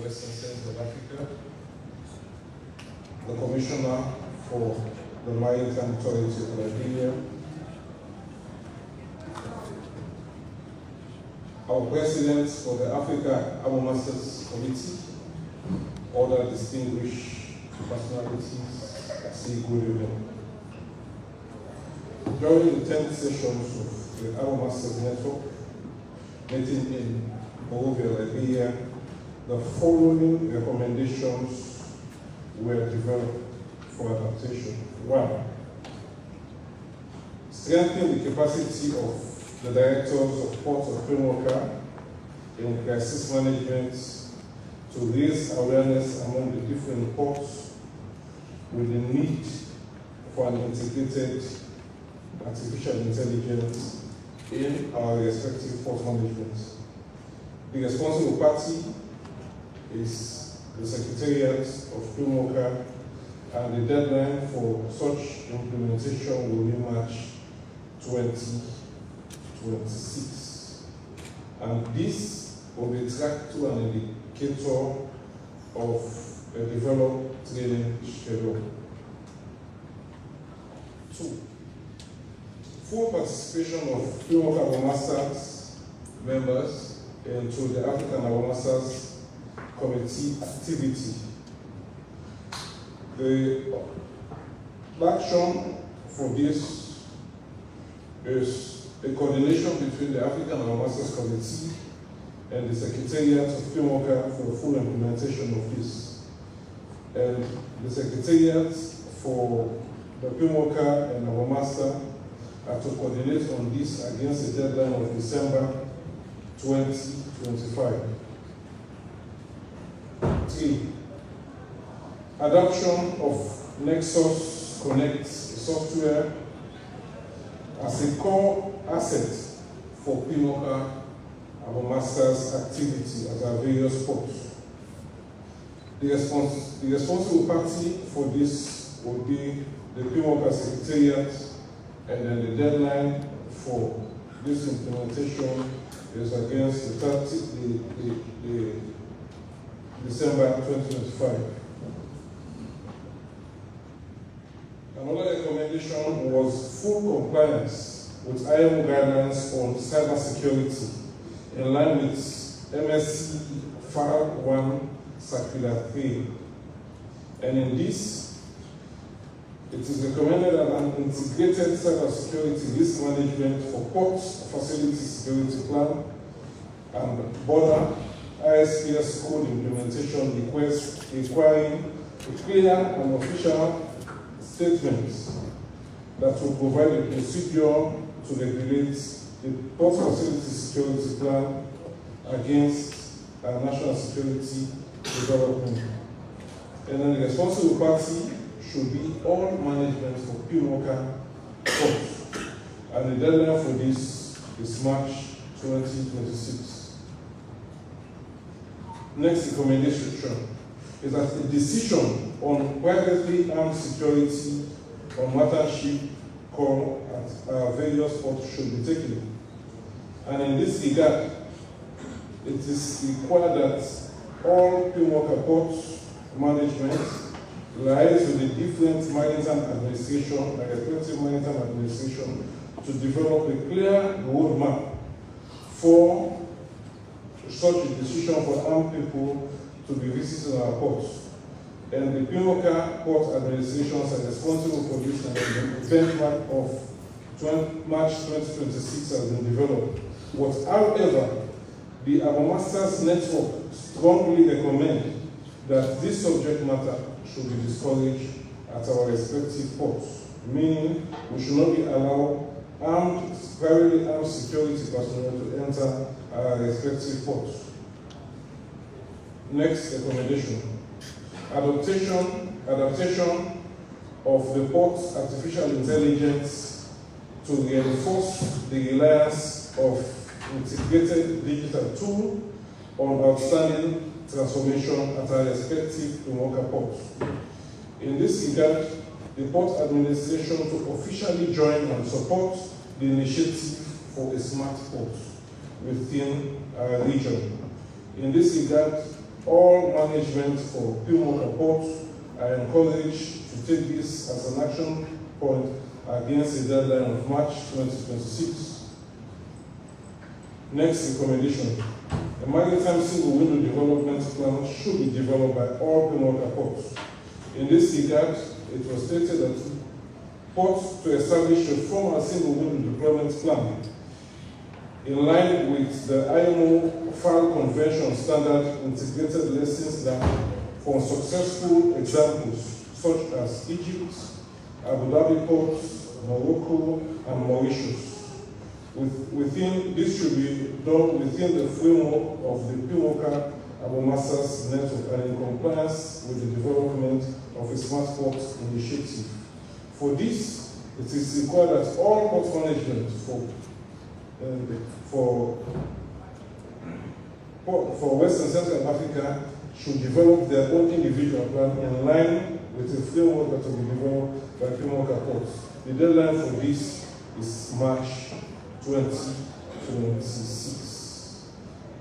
Western Central Africa, the Commissioner for the Maritime Authority of Liberia, our President for the Africa Harbour Masters Committee, other distinguished personalities, I say good evening. During the 10th sessions of the Harbour Masters Network, meeting in Monrovia, Liberia, the following recommendations were developed for adaptation. 1. Strengthen the capacity of the directors of ports of PMAWCA in crisis management to raise awareness among the different ports with the need for an integrated artificial intelligence in our respective port management. The responsible party is the Secretariat of PMAWCA, and the deadline for such implementation will be March 2026. And this will be tracked to an indicator of a developed training schedule. 2. Full participation of PMAWCA Harbour Masters members into the African Harbour Masters Committee activity. The action for this is a coordination between the African Harbour Masters Committee and the Secretariat of PMAWCA for the full implementation of this. And the Secretariat for the PMAWCA and Harbour Master are to coordinate on this against the deadline of December 2025. 3. Adoption of Nexus Connect software as a core asset for PMAWCA Harbour Masters activity at our various ports. The responsible party for this will be the PMAWCA Secretariat, and then the deadline for this implementation is against the December 2025. Another recommendation was full compliance with IMO guidelines on cybersecurity in line with MSc File 1 Circular 3. And in this, it is recommended that an integrated cybersecurity risk management for ports facility security plan and border ISPS code implementation request requiring a clear and official statement that will provide a procedure to regulate the port facility security plan against national security development. And then the responsible party should be all management for PMAWCA ports. And the deadline for this is March 2026. Next recommendation is that a decision on privately armed security on matter ship call at our various ports should be taken. And in this regard, it is required that all PMAWCA ports management liaise with the different maritime administration and respective maritime administration to develop a clear roadmap for such a decision for armed people to be visiting our ports. And the PMAWCA port administrations are responsible for this, and the benchmark of March 2026 has been developed. However, the Harbour Masters Network strongly recommend that this subject matter should be discouraged at our respective ports, meaning we should not be allowed privately armed security personnel to enter our respective ports. Next recommendation: adaptation of the port's artificial intelligence to reinforce the reliance of integrated digital tool on outstanding transformation at our respective PMAWCA ports. In this regard, the port administration to officially join and support the initiative for a smart port within our region. In this regard, all management for PMAWCA ports are encouraged to take this as an action point against the deadline of March 2026. Next recommendation. A maritime single window development plan should be developed by all PMAWCA ports. In this regard, it was stated that ports to establish a formal single window deployment plan in line with the IMO FAL Convention standard integrated lessons learned from successful examples such as Egypt, Abu Dhabi ports, Morocco, and Mauritius. This should be done within the framework of the PMAWCA AWMASA's network and in compliance with the development of a smart port initiative. For this, it is required that all port management for West and Central Africa should develop their own individual plan in line with the framework that will be developed by PMAWCA ports. The deadline for this is March 2026.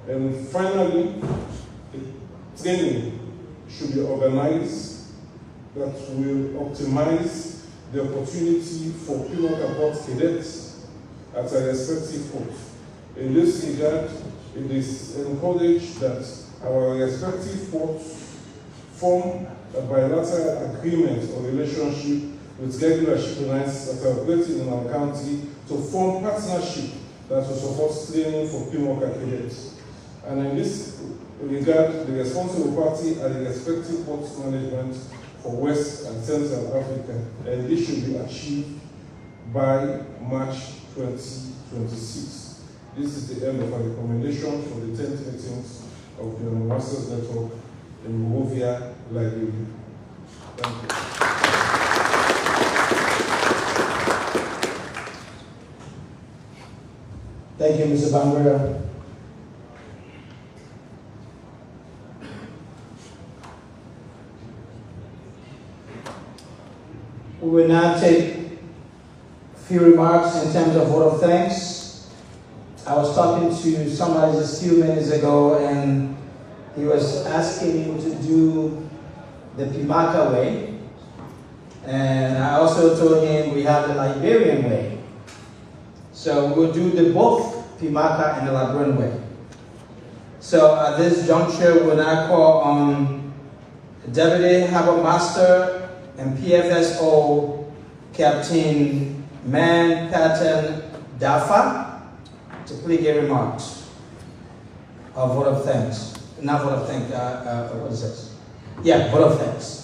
And finally, training should be organized that will optimize the opportunity for PMAWCA port cadets at a respective port. In this regard, it is encouraged that our respective ports form a bilateral agreement or relationship with regular ship lines that are operating in our country to form partnership that will support training for PMAWCA cadets. And in this regard, the responsible party are the respective port management for West and Central Africa, and this should be achieved by March 2026. This is the end of our recommendation for the 10th meetings of the Masters Network in Monrovia, Liberia. Thank you. Thank you, Mr. Bangura. We will now take a few remarks in terms of vote of thanks. I was talking to somebody just a few minutes ago, and he was asking me to do the PMAWCA way. And I also told him we have the Liberian way. So we'll do the both PMAWCA and the Liberian way. So at this juncture, we'll now call on Deputy Harbour Master and PFSO Captain Man Patton Dafa to please give remarks of vote of thanks. Not vote of thanks, what is this? Yeah, vote of thanks.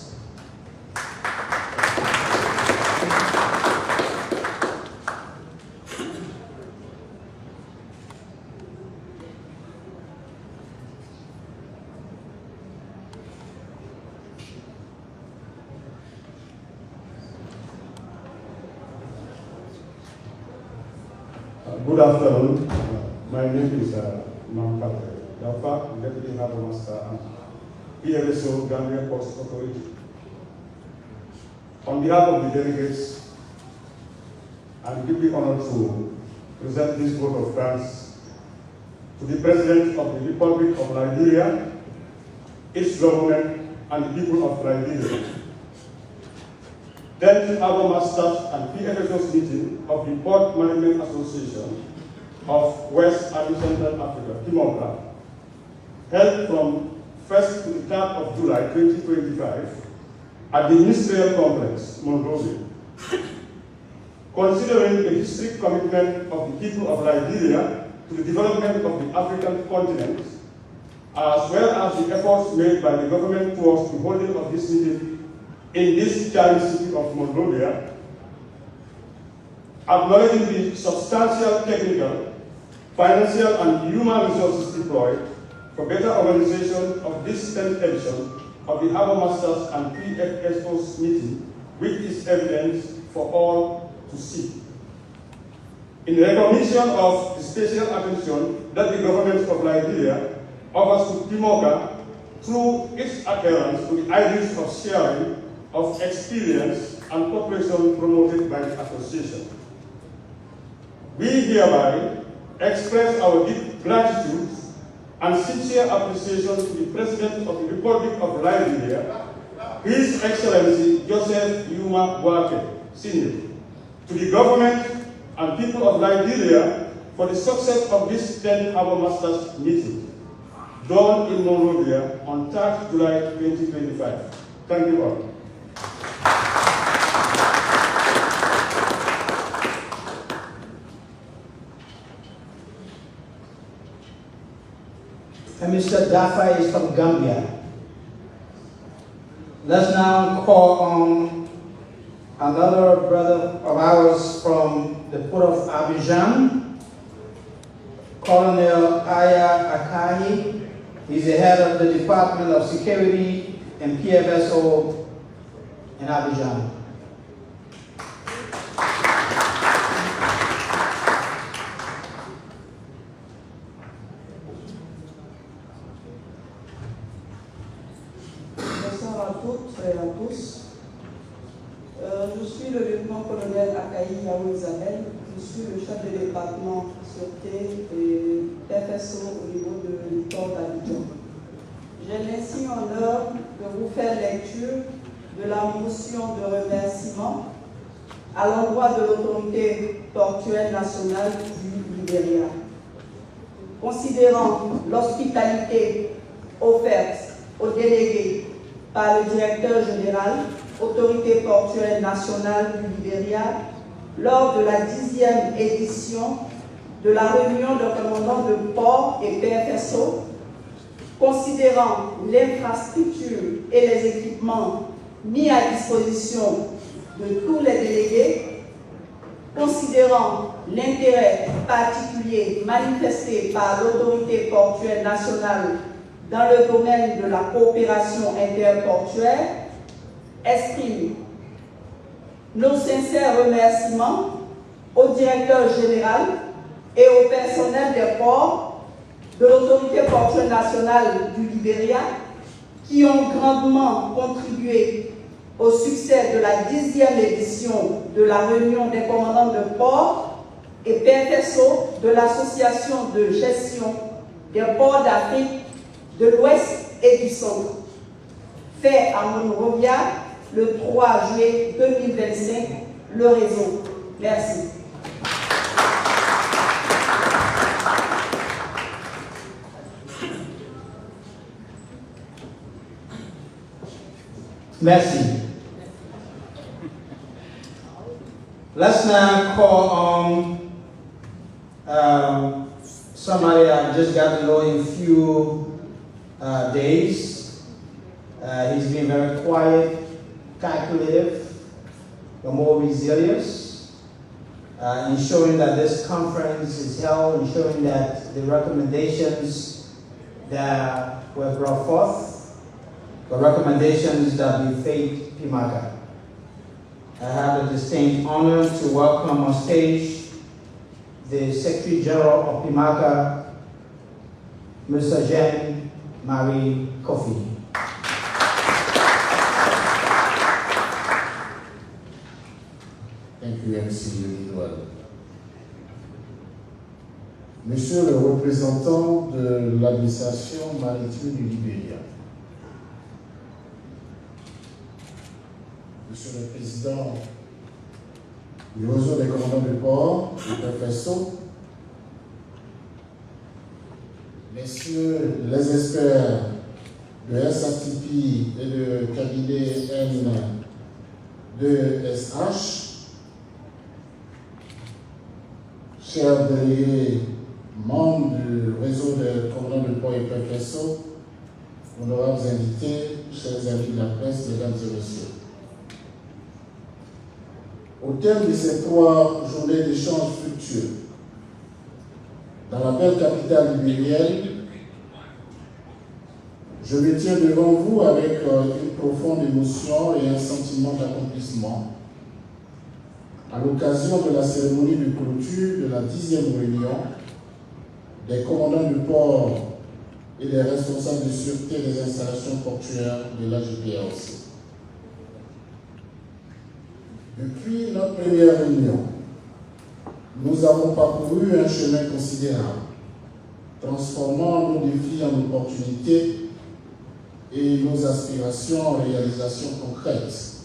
Good afternoon. My name is Man Patton Dafa, Deputy Harbour Master and PFSO Gambia Ports Authority. On behalf of the delegates, I'm deeply honored to present this vote of thanks to the President of the Republic of Liberia, its government, and the people of Liberia. 10th Harbour Masters and PFSOs meeting of the Port Management Association of West and Central Africa, PMAWCA, held from 1st to the 3rd of July 2025 at the Ministerial Complex, Monrovia. Considering the historic commitment of the people of Liberia to the development of the African continent, as well as the efforts made by the government towards the holding of this meeting in this giant city of Monrovia, acknowledging the substantial technical, financial, and human resources deployed for better organization of this 10th edition of the Harbour Masters and PFSOs meeting, which is evident for all to see. In recognition of the special attention that the government of Liberia offers to PMAWCA through its adherence to the ideals of sharing of experience and cooperation promoted by the association. We hereby express our deep gratitude and sincere appreciation to the President of the Republic of Liberia, His Excellency Joseph PMAWCA, Sr., to the government and people of Liberia for the success of this 10th Harbour Masters meeting, done in Monrovia on 3rd July 2025. Thank you all. And Mr. Dafa is from Gambia. Let's now call on another brother of ours from the port of Abidjan, Colonel Aya Akahi. He's the head of the Department of Security and PFSO in Abidjan. Bonsoir à toutes et à tous. Je suis le lieutenant-colonel Akaï Yao Isabelle. Je suis le chef de département sûreté et PFSO au niveau du port d'Abidjan. J'ai l'insigne honneur de vous faire lecture de la motion de remerciement à l'endroit de l'autorité portuaire nationale du Liberia. Considérant l'hospitalité offerte aux délégués par le directeur général, autorité portuaire nationale du Liberia, lors de la 10e édition de la réunion de commandants de port et PFSO, considérant l'infrastructure et les équipements mis à disposition de tous les délégués, considérant l'intérêt particulier manifesté par l'autorité portuaire nationale dans le domaine de la coopération interportuaire, exprime nos sincères remerciements au directeur général et au personnel des ports de l'autorité portuaire nationale du Liberia qui ont grandement contribué au succès de la 10e édition de la réunion des commandants de port et PFSO de l'Association de gestion des ports d'Afrique de l'Ouest et du Centre, fait à Monrovia le 3 juillet 2025, le réseau. Merci. Merci. Let's now call on somebody I just got to know in a few days. He's been very quiet, calculative, but more resilient, ensuring that this conference is held, ensuring that the recommendations that were brought forth, the recommendations that befit PMAWCA. I have the distinct honor to welcome on stage the Secretary General of PMAWCA, Mr. Jean-Marie Kofi. Thank you, MC Linois. Monsieur le représentant de l'administration maritime du Liberia, Monsieur le Président du réseau des commandants de port, le PFSO, Messieurs les experts de SATP et de cabinet N2SH, chers délégués, membres du réseau des commandants de port et PFSO, honorables invités, chers amis de la presse, mesdames et messieurs. Au terme de ces 3 journées d'échanges fructueux, dans la belle capitale libérienne, je me tiens devant vous avec une profonde émotion et un sentiment d'accomplissement à l'occasion de la cérémonie de clôture de la 10e réunion des commandants de port et des responsables de sûreté des installations portuaires de l'AGPAOC. Depuis notre première réunion, nous avons parcouru un chemin considérable transformant nos défis en opportunités et nos aspirations en réalisations concrètes.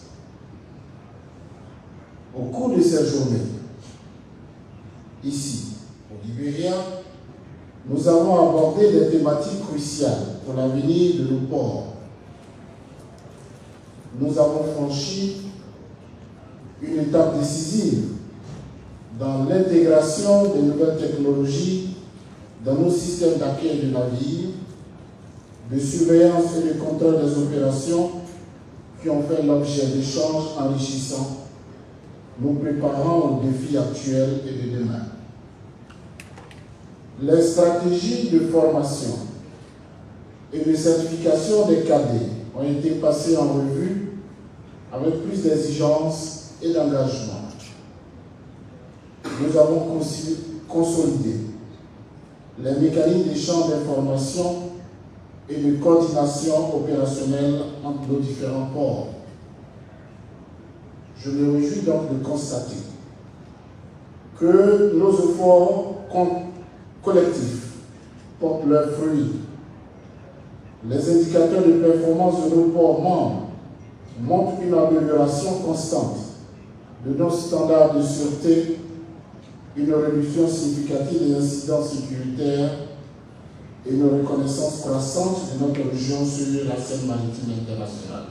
Au cours de cette journée, ici, au Liberia, nous avons abordé des thématiques cruciales pour l'avenir de nos ports. Nous avons franchi une étape décisive dans l'intégration des nouvelles technologies dans nos systèmes d'accueil de navires, de surveillance et de contrôle des opérations qui ont fait l'objet d'échanges enrichissants, nous préparant aux défis actuels et de demain. Les stratégies de formation et de certification des cadets ont été passées en revue avec plus d'exigence et d'engagement. Nous avons consolidé les mécanismes d'échange d'informations et de coordination opérationnelle entre nos différents ports. Je me réjouis donc de constater que nos efforts collectifs portent leurs fruits. Les indicateurs de performance de nos ports membres montrent une amélioration constante de nos standards de sûreté, une réduction significative des incidents sécuritaires et une reconnaissance croissante de notre région sur la scène maritime internationale.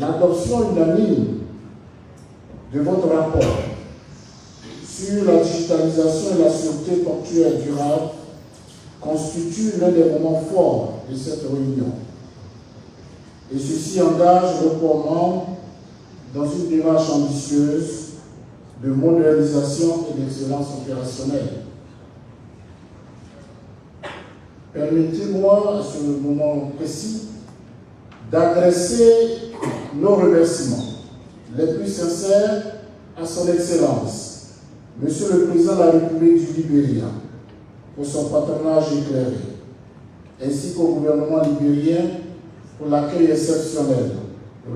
L'adoption unanime de votre rapport sur la digitalisation et la sûreté portuaire durable constitue l'un des moments forts de cette réunion. Et ceci engage le port membre dans une démarche ambitieuse de modernisation et d'excellence opérationnelle. Permettez-moi, à ce moment précis, d'adresser nos remerciements les plus sincères à son Excellence, Monsieur le Président de la République du Liberia, pour son patronage éclairé, ainsi qu'au gouvernement libérien pour l'accueil exceptionnel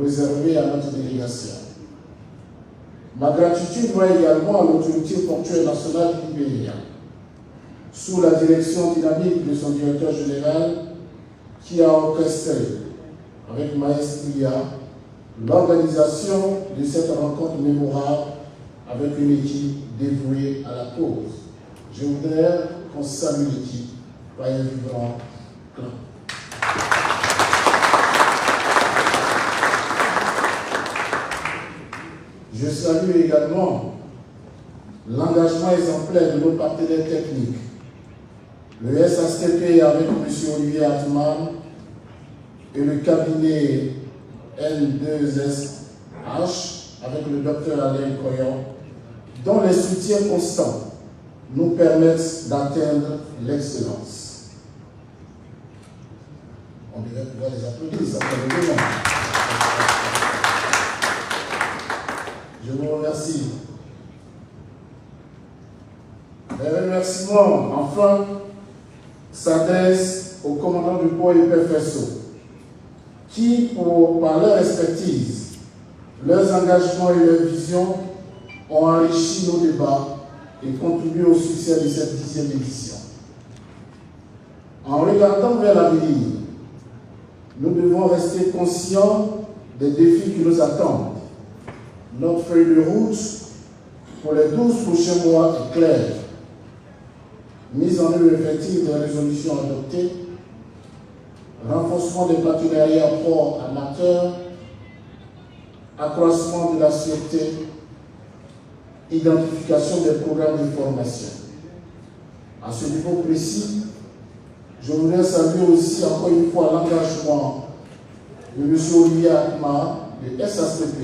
réservé à notre délégation. Ma gratitude va également à l'autorité portuaire nationale du Liberia, sous la direction dynamique de son directeur général, qui a orchestré, avec maestria, l'organisation de cette rencontre mémorable avec une équipe dévouée à la cause. Je voudrais qu'on salue l'équipe par un vibrant clan. Je salue également l'engagement exemplaire de nos partenaires techniques, le SACP avec M. Olivier Hartmann et le cabinet L2SH avec le Dr Alain Coyon, dont les soutiens constants nous permettent d'atteindre l'excellence. On devrait pouvoir les applaudir, ça fait le bien. Je vous remercie. Les remerciements, enfin, s'adressent aux commandants du port et PFSO, qui, par leur expertise, leurs engagements et leurs visions, ont enrichi nos débats et contribué au succès de cette 10e édition. En regardant vers l'avenir, nous devons rester conscients des défis qui nous attendent. Notre feuille de route pour les 12 prochains mois est claire. Mise en œuvre effective des résolutions adoptées, renforcement des partenariats ports amateurs, accroissement de la sûreté, identification des programmes de formation. À ce niveau précis, je voudrais saluer aussi encore une fois l'engagement de M. Olivier Hartmann, de SACP,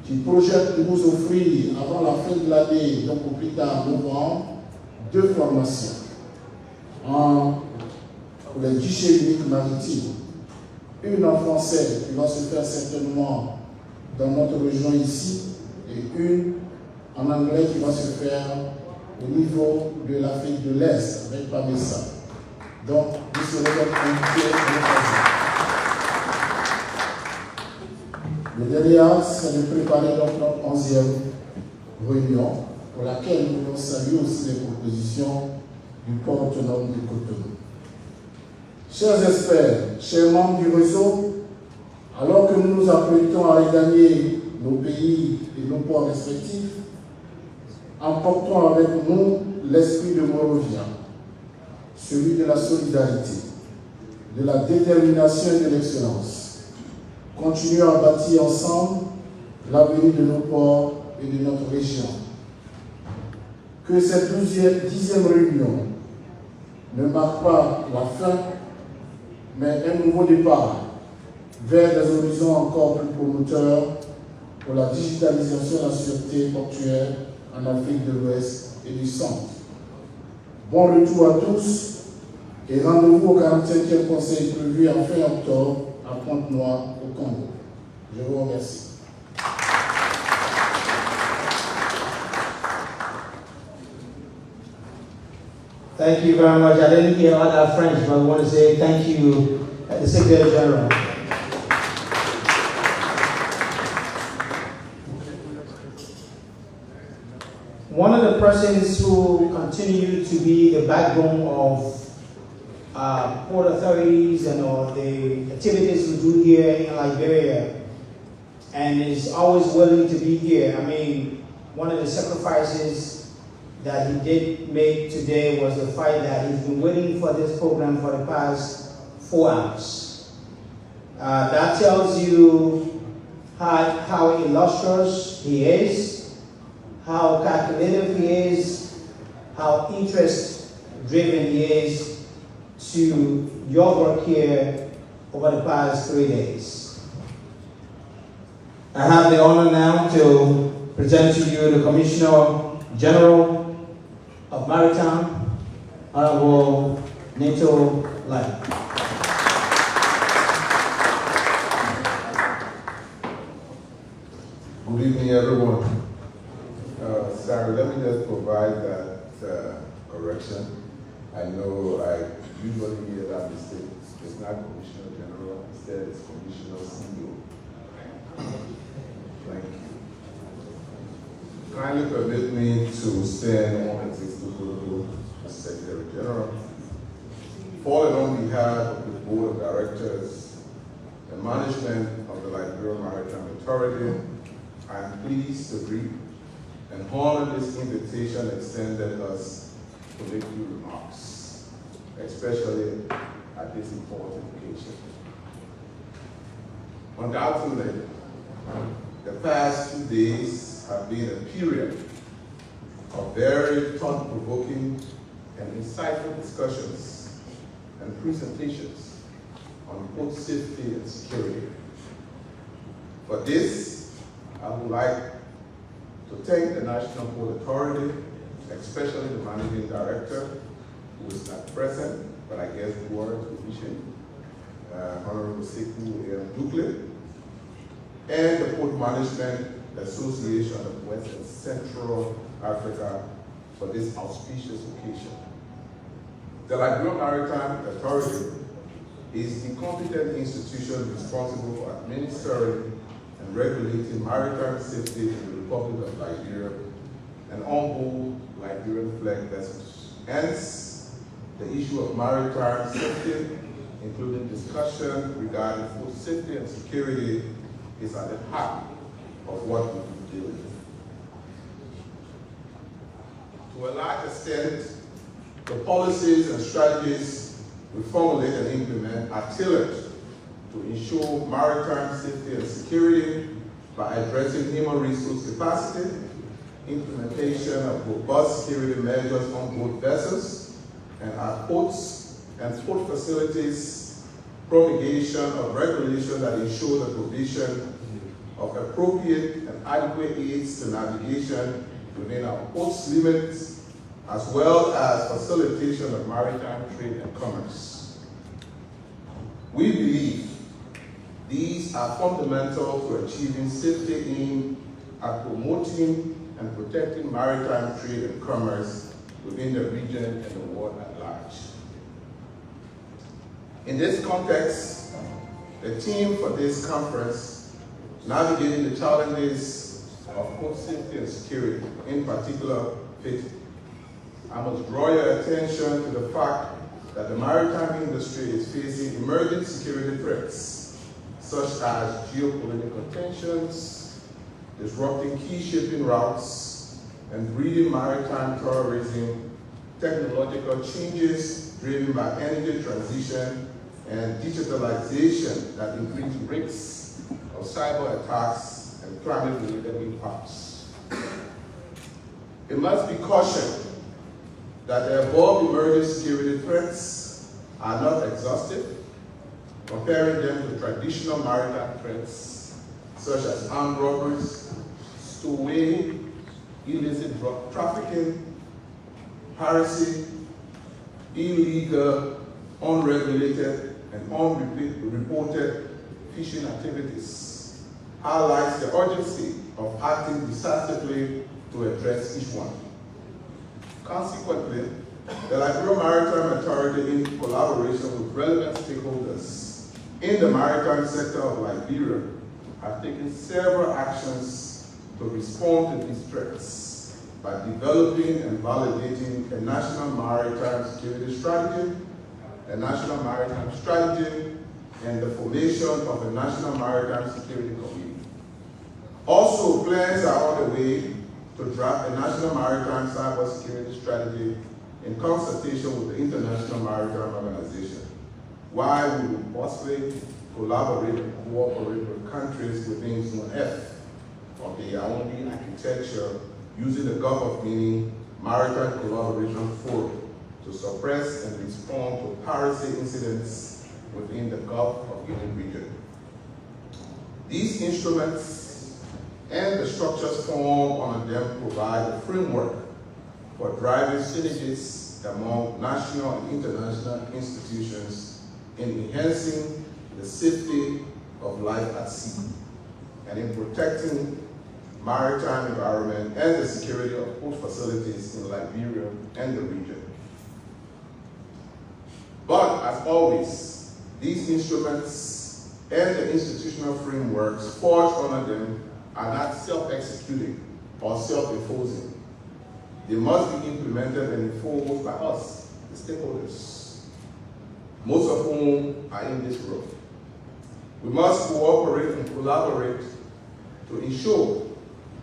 qui projette de nous offrir avant la fin de l'année, donc au plus tard novembre, 2 formations pour les guichets uniques maritimes. Une en français qui va se faire certainement dans notre région ici, et une en anglais qui va se faire au niveau de l'Afrique de l'Est avec PMAWCA. Donc, vous serez invités à l'occasion. Le dernier axe, c'est de préparer donc notre 11e réunion pour laquelle nous voulons saluer aussi les propositions du port autonome de Cotonou. Chers experts, chers membres du réseau, alors que nous nous apprêtons à regagner nos pays et nos ports respectifs, emportons avec nous l'esprit de Monrovia, celui de la solidarité, de la détermination et de l'excellence. Continuons à bâtir ensemble l'avenir de nos ports et de notre région. Que cette 10e réunion ne marque pas la fin, mais un nouveau départ vers des horizons encore plus promoteurs pour la digitalisation et la sûreté portuaire en Afrique de l'Ouest et du Centre. Bon retour à tous et rendez-vous au 45e Conseil prévu en fin octobre à Pointe-Noire au Congo. Je vous remercie. Thank you very much. I didn't hear all that French, but I want to say thank you, the Secretary General. One of the persons who continue to be the backbone of port authorities and all the activities we do here in Liberia, and is always willing to be here. I mean, one of the sacrifices that he did make today was the fact that he's been waiting for this program for the past 4 hours. That tells you how illustrious he is, how calculative he is, how interest-driven he is to your work here over the past 3 days. I have the honor now to present to you the Commissioner General of Maritime, Honorable Nato Lai. Good evening, everyone. Sorry, let me just provide that correction. I know I usually hear that mistake. It's not Commissioner General, instead it's Commissioner CEO. Thank you. Kindly permit me to stand on and take the protocol as Secretary General. Falling on behalf of the Board of Directors and management of the Liberia Maritime Authority, I am pleased to greet and honor this invitation extended us to make few remarks, especially at this important occasion. Undoubtedly, the past 2 days have been a period of very thought-provoking and insightful discussions and presentations on both safety and security. For this, I would like to thank the National Port Authority, especially the Managing Director, who is not present, but I guess the Board Commission, Honorable Sekou Dukle, and the Port Management Association of West and Central Africa for this auspicious occasion. The Liberia Maritime Authority is the competent institution responsible for administering and regulating maritime safety in the Republic of Liberia and on-board Liberian flag vessels. Hence, the issue of maritime safety, including discussion regarding food safety and security, is at the heart of what we do deal with. To a large extent, the policies and strategies we formulate and implement are tailored to ensure maritime safety and security by addressing human resource capacity, implementation of robust security measures on board vessels and our ports and port facilities, promulgation of regulations that ensure the provision of appropriate and adequate aids to navigation within our ports limits, as well as facilitation of maritime trade and commerce. We believe these are fundamental to achieving safety aimed at promoting and protecting maritime trade and commerce within the region and the world at large. In this context, the theme for this conference, Navigating the Challenges of port safety and security, in particular, FIT. I must draw your attention to the fact that the maritime industry is facing emerging security threats, such as geopolitical tensions, disrupting key shipping routes, and breeding maritime terrorism, technological changes driven by energy transition and digitalization that increase risks of cyber attacks and climate-related impacts. It must be cautioned that the above emerging security threats are not exhaustive, comparing them to traditional maritime threats such as armed robberies, stowaway, illicit drug trafficking, piracy, illegal, unregulated, and unreported fishing activities, highlights the urgency of acting decisively to address each one. Consequently, the Liberia Maritime Authority, in collaboration with relevant stakeholders in the maritime sector of Liberia, have taken several actions to respond to these threats by developing and validating a national maritime security strategy, a national maritime strategy, and the formation of a national maritime security committee. Also, plans are on the way to draft a national maritime cybersecurity strategy in consultation with the International Maritime Organization, while we will possibly collaborate and cooperate with countries within Zone F on the Yaoundé architecture using the Gulf of Guinea Maritime Collaboration Forum to suppress and respond to piracy incidents within the Gulf of Guinea region. These instruments and the structures formed under them provide a framework for driving synergies among national and international institutions in enhancing the safety of life at sea and in protecting maritime environment and the security of port facilities in Liberia and the region. But as always, these instruments and the institutional frameworks forged under them are not self-executing or self-imposing. They must be implemented and enforced by us, the stakeholders, most of whom are in this room. We must cooperate and collaborate to ensure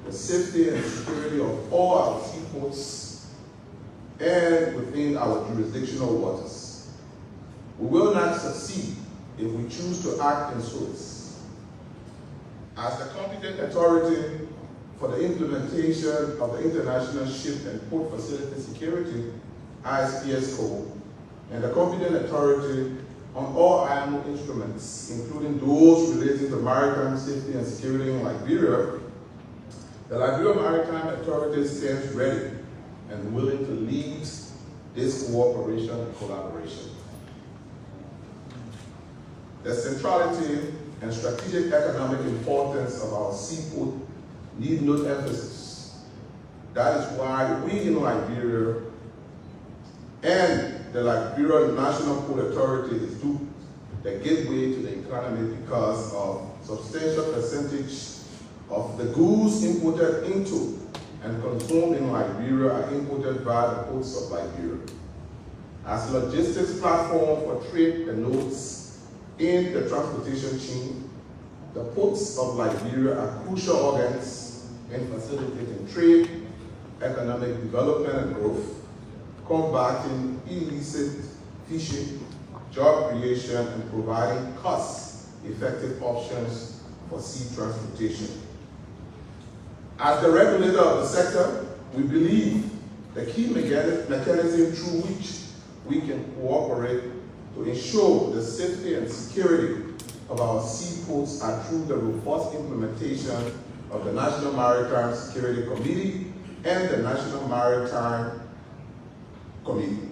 the safety and security of all our seaports and within our jurisdictional waters. We will not succeed if we choose to act in suits. As the competent authority for the implementation of the International Ship and Port Facility Security, ISPS Code, and the competent authority on all IMO instruments, including those relating to maritime safety and security in Liberia, the Liberia Maritime Authority stands ready and willing to lead this cooperation and collaboration. The centrality and strategic economic importance of our seaport need no emphasis. That is why we in Liberia and the Liberia National Port Authority is the gateway to the economy because of substantial percentage of the goods imported into and consumed in Liberia are imported via the ports of Liberia. As logistics platform for trade and nodes in the transportation chain, the ports of Liberia are crucial organs in facilitating trade, economic development and growth, combating illicit fishing, job creation, and providing cost-effective options for sea transportation. As the regulator of the sector, we believe the key mechanism through which we can cooperate to ensure the safety and security of our seaports are through the robust implementation of the National Maritime Security Committee and the National Maritime Committee.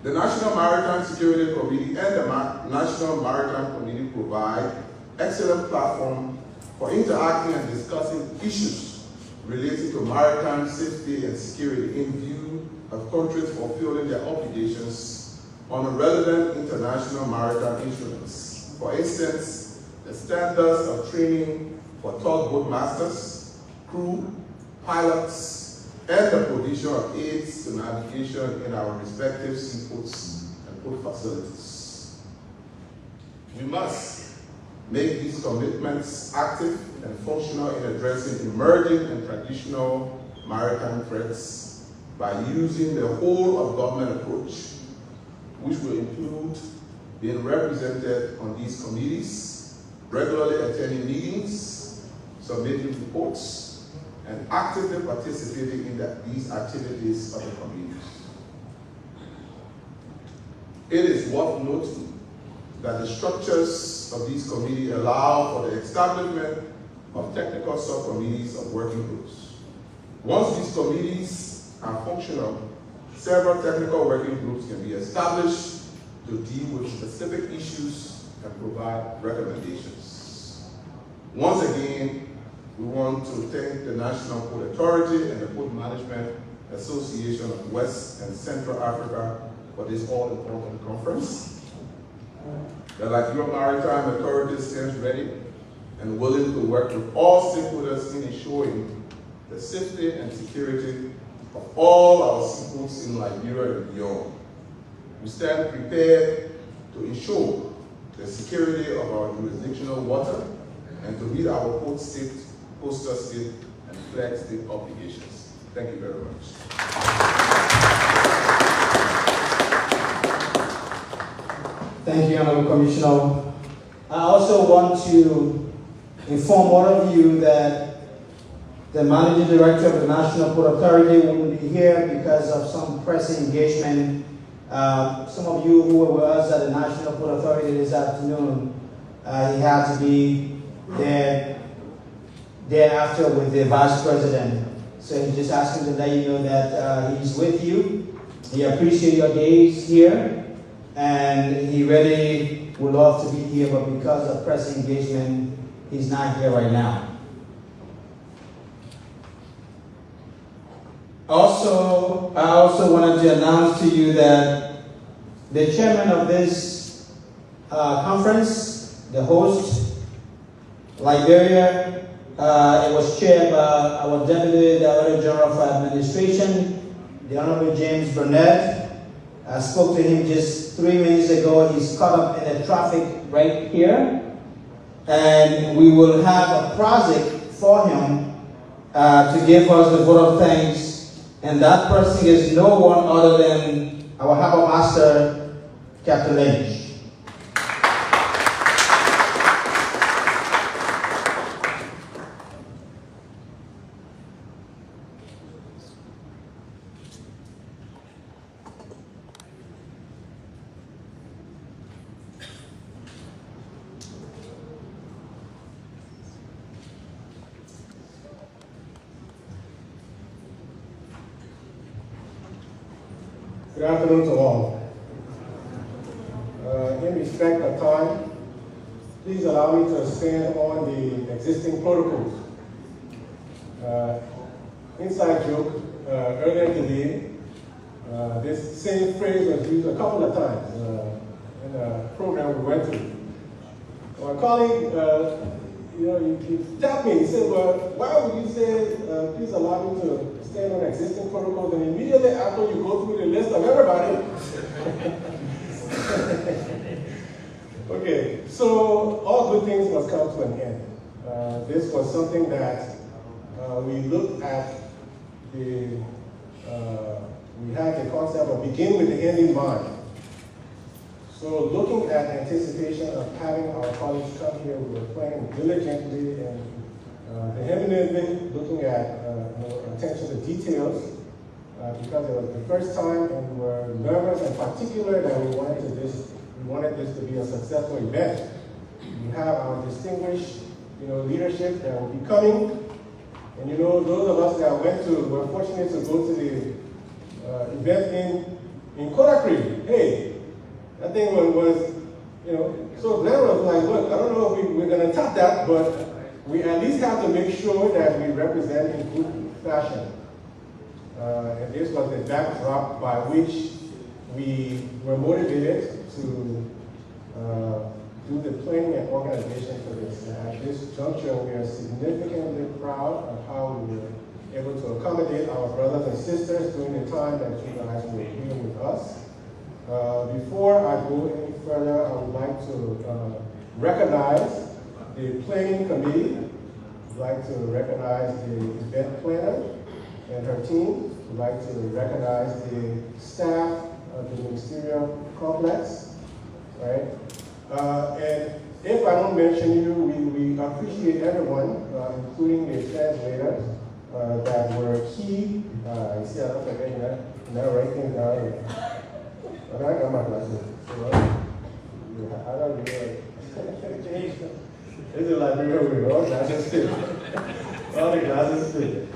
The National Maritime Security Committee and the National Maritime Committee provide excellent platform for interacting and discussing issues related to maritime safety and security in view of countries fulfilling their obligations on the relevant international maritime instruments. For instance, the standards of training for tugboat masters, crew, pilots, and the provision of aids to navigation in our respective seaports and port facilities. We must make these commitments active and functional in addressing emerging and traditional maritime threats by using the whole of government approach, which will include being represented on these committees, regularly attending meetings, submitting reports, and actively participating in these activities of the committees. It is worth noting that the structures of these committees allow for the establishment of technical subcommittees of working groups. Once these committees are functional, several technical working groups can be established to deal with specific issues and provide recommendations. Once again, we want to thank the National Port Authority and the Port Management Association of West and Central Africa for this all-important conference. The Liberia Maritime Authority stands ready and willing to work with all stakeholders in ensuring the safety and security of all our seaports in Liberia and beyond. We stand prepared to ensure the security of our jurisdictional water and to meet our port state, coastal state, and flag state obligations. Thank you very much. Thank you, Honorable Commissioner. I also want to inform all of you that the Managing Director of the National Port Authority will be here because of some pressing engagement. Some of you who were with us at the National Port Authority this afternoon, he had to be there thereafter with the Vice President. So he's just asking to let you know that he's with you. He appreciates your days here, and he really would love to be here, but because of pressing engagement, he's not here right now. I also wanted to announce to you that the chairman of this conference, the host, Liberia, it was chaired by our Deputy Director General for Administration, the Honorable James Burnett. I spoke to him just 3 minutes ago. He's caught up in the traffic right here. And we will have a project for him to give us the vote of thanks. And that person is no one other than our Harbor Master, Captain Lynch. Good afternoon to all. In respect of time, please allow me to stand on the existing protocols. Inside joke, earlier today, this same phrase was used a couple of times in a program we went to. My colleague, he tapped me and said, well, why would you say, please allow me to stand on existing protocols, and immediately after you go through the list of everybody. Okay, so all good things must come to an end. This was something that we looked at we had the concept of begin with the end in mind. So looking at anticipation of having our colleagues come here, we were planning diligently and vehemently looking at attention to details because it was the first time and we were nervous and particular that we wanted this to be a successful event. We have our distinguished leadership that will be coming, and those of us that were fortunate to go to the event in Conakry. Hey, that thing was so glamorous. Like, look, I don't know if we're going to top that, but we at least have to make sure that we represent in good fashion. And this was the backdrop by which we were motivated to do the planning and organization for this. And at this juncture, we are significantly proud of how we were able to accommodate our brothers and sisters during the time that you guys were here with us. Before I go any further, I would like to recognize the planning committee. I'd like to recognize the event planner and her team. I'd like to recognize the staff of the ministerial complex. Right? And if I don't mention you, we appreciate everyone, including the translators that were key. You see, I don't forget that. Now writing down. I got my glasses. I don't really. This is like Liberia, all glasses fit. All the glasses fit.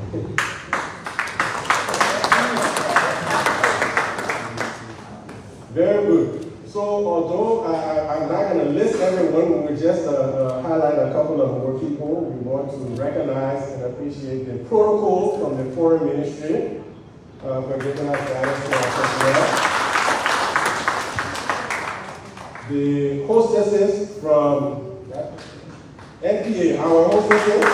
Very good. So although I'm not going to list everyone, we just highlight a couple of more people. We want to recognize and appreciate the protocol from the Foreign Ministry for giving us guidance to our personnel. The hostesses from NPA, our hostesses.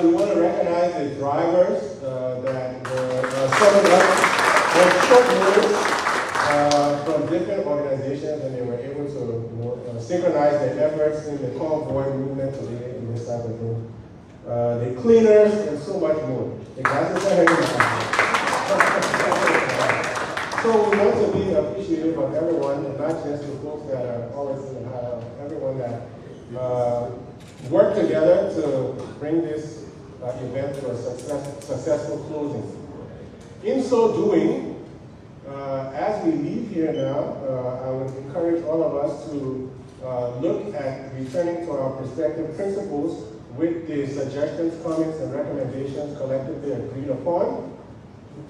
We want to recognize the drivers that were setting up on short notice from different organizations, and they were able to synchronize their efforts in the convoy movement today in this type of room. The cleaners and so much more. The glasses are hanging. So we want to be appreciative of everyone, and not just the folks that are always in the high, everyone that work together to bring this event to a successful closing. In so doing, as we leave here now, I would encourage all of us to look at returning to our prospective principles with the suggestions, comments, and recommendations collectively agreed upon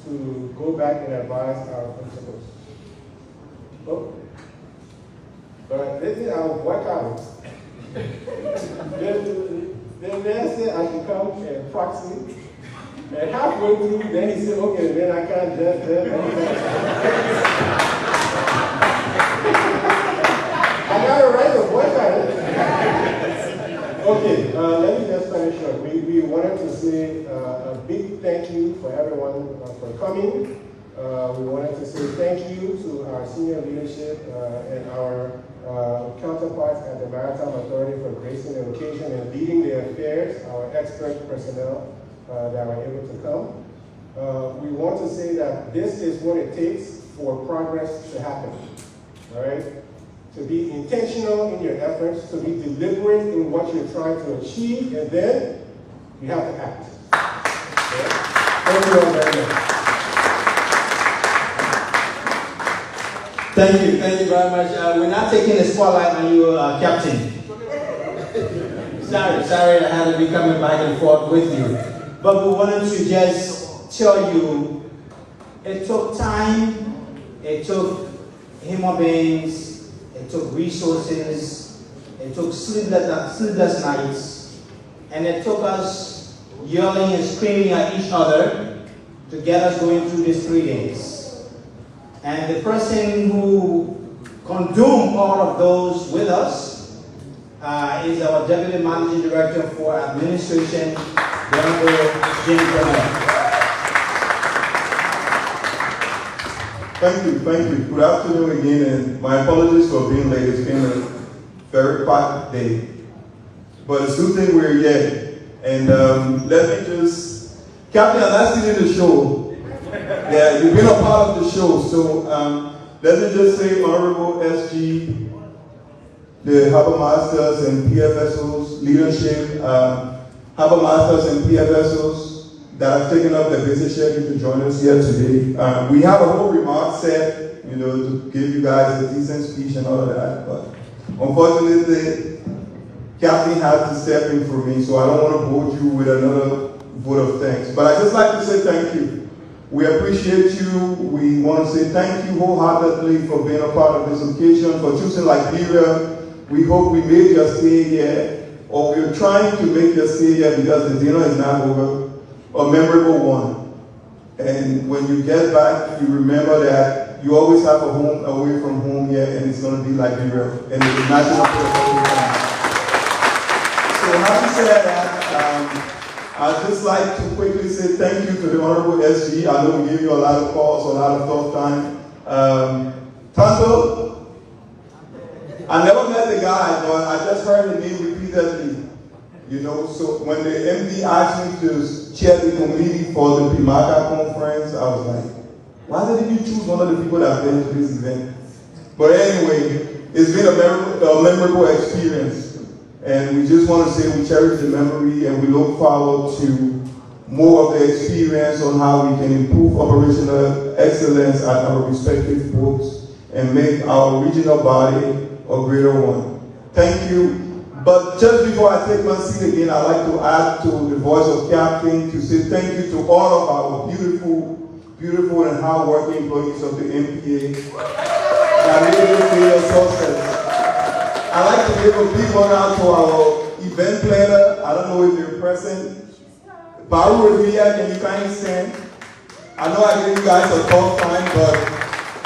to go back and advise our principles. Oh. But this is our workout. Then they said I should come and proxy. And halfway through, then he said, okay, then I can't just I got to write a boycott. Okay, let me just finish up. We wanted to say a big thank you for everyone for coming. We wanted to say thank you to our senior leadership and our counterparts at the Maritime Authority for gracing the occasion and leading the affairs, our expert personnel that were able to come. We want to say that this is what it takes for progress to happen, all right? To be intentional in your efforts, to be deliberate in what you're trying to achieve, and then you have to act. Okay? Thank you all very much. Thank you very much. We're not taking the spotlight on you, Captain. Sorry, I had to be coming back and forth with you. But we wanted to just tell you, it took time, it took human beings, it took resources, it took sleepless nights, and it took us yelling and screaming at each other to get us going through these 3 days. And the person who consumed all of those with us is our Deputy Managing Director for Administration, the Honorable James Bernard. Thank you. Good afternoon again, and my apologies for being late. It's been a very packed day. But it's a good thing we're here. And let me just, Captain, I'm not seeing the show. Yeah, you've been a part of the show. So let me just say, Honorable SG, the Harbor Masters and PFSOs leadership, Harbor Masters and PFSOs that have taken up the busy schedule to join us here today. We have a whole remark set, to give you guys a decent speech and all of that, but unfortunately, Captain had to step in for me, so I don't want to bore you with another vote of thanks. But I just like to say thank you. We appreciate you. We want to say thank you wholeheartedly for being a part of this occasion, for choosing Liberia. We hope we made your stay here, or we're trying to make your stay here because the dinner is not over, a memorable one. And when you get back, you remember that you always have a home away from home here, and it's going to be Liberia, and it's a national privilege. So having said that, I'd just like to quickly say thank you to the Honorable SG. I know we gave you a lot of calls, a lot of tough time. Tonto, I never met the guy, but I just heard the name repeatedly. You know, so when the MD asked me to chair the committee for the PMAWCA conference, I was like, why didn't you choose one of the people that have been to this event? But anyway, it's been a memorable experience. And we just want to say we cherish the memory and we look forward to more of the experience on how we can improve operational excellence at our respective ports and make our regional body a greater one. Thank you. But just before I take my seat again, I'd like to add to the voice of Captain to say thank you to all of our beautiful and hard-working employees of the MPA that made this day a success. I'd like to give a big one out to our event planner. I don't know if they're present. Baru Revilla, can you kindly stand? I know I gave you guys a tough time, but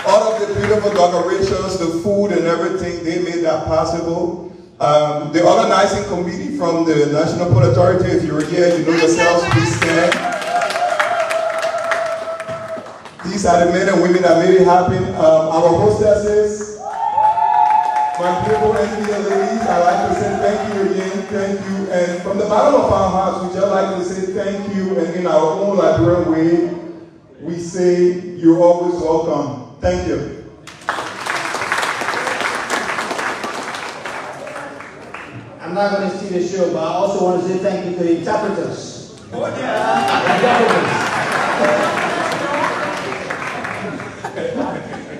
all of the beautiful decorations, the food and everything, they made that possible. The organizing committee from the National Port Authority, if you're here, you know yourselves, please stand. These are the men and women that made it happen. Our hostesses, my beautiful MPA ladies, I'd like to say thank you again, thank you. And from the bottom of our hearts, we'd just like to say thank you. And in our own Liberian way, we say you're always welcome. Thank you. I'm not going to steal the show, but I also want to say thank you to the interpreters. Oh, yeah.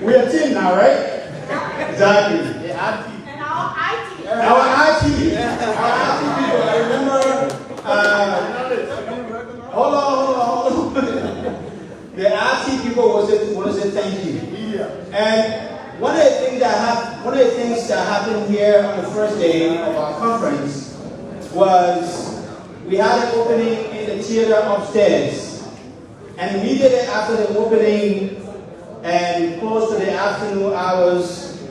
We're a team now, right? Exactly. And our IT. Our IT. Our IT people. I remember. Hold on. The IT people want to say thank you. And one of the things that happened here on the first day of our conference was we had an opening in the theater upstairs, and immediately after the opening and close to the afternoon hours,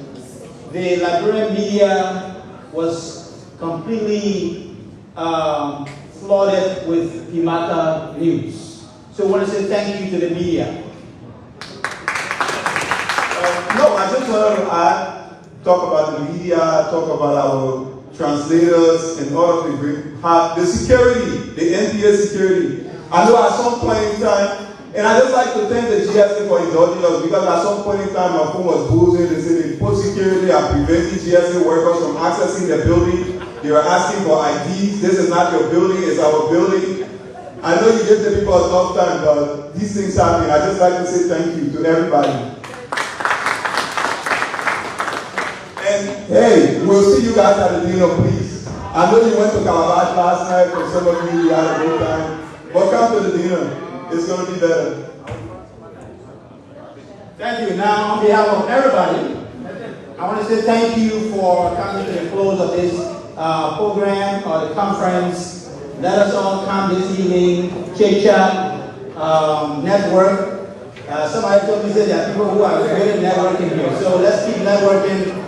the Liberian media was completely flooded with PMAWCA news. So I want to say thank you to the media. No, I just wanted to talk about the media, talk about our translators and all of the security, the NPA security. I know at some point in time, and I just like to thank the GSA for indulging us, because at some point in time my phone was buzzing. They said they put security and preventing GSA workers from accessing the building. They were asking for IDs. This is not your building, it's our building. I know you give the people a tough time, but these things happen. I just like to say thank you to everybody. And hey, we'll see you guys at the dinner, please. I know you went to Calabash last night. For some of you, you had a good time. But come to the dinner. It's going to be better. Thank you. Now, on behalf of everybody, I want to say thank you for coming to the close of this program or the conference. Let us all come this evening, chit-chat, network. Somebody told me that there are people who are good at networking here. So let's keep networking.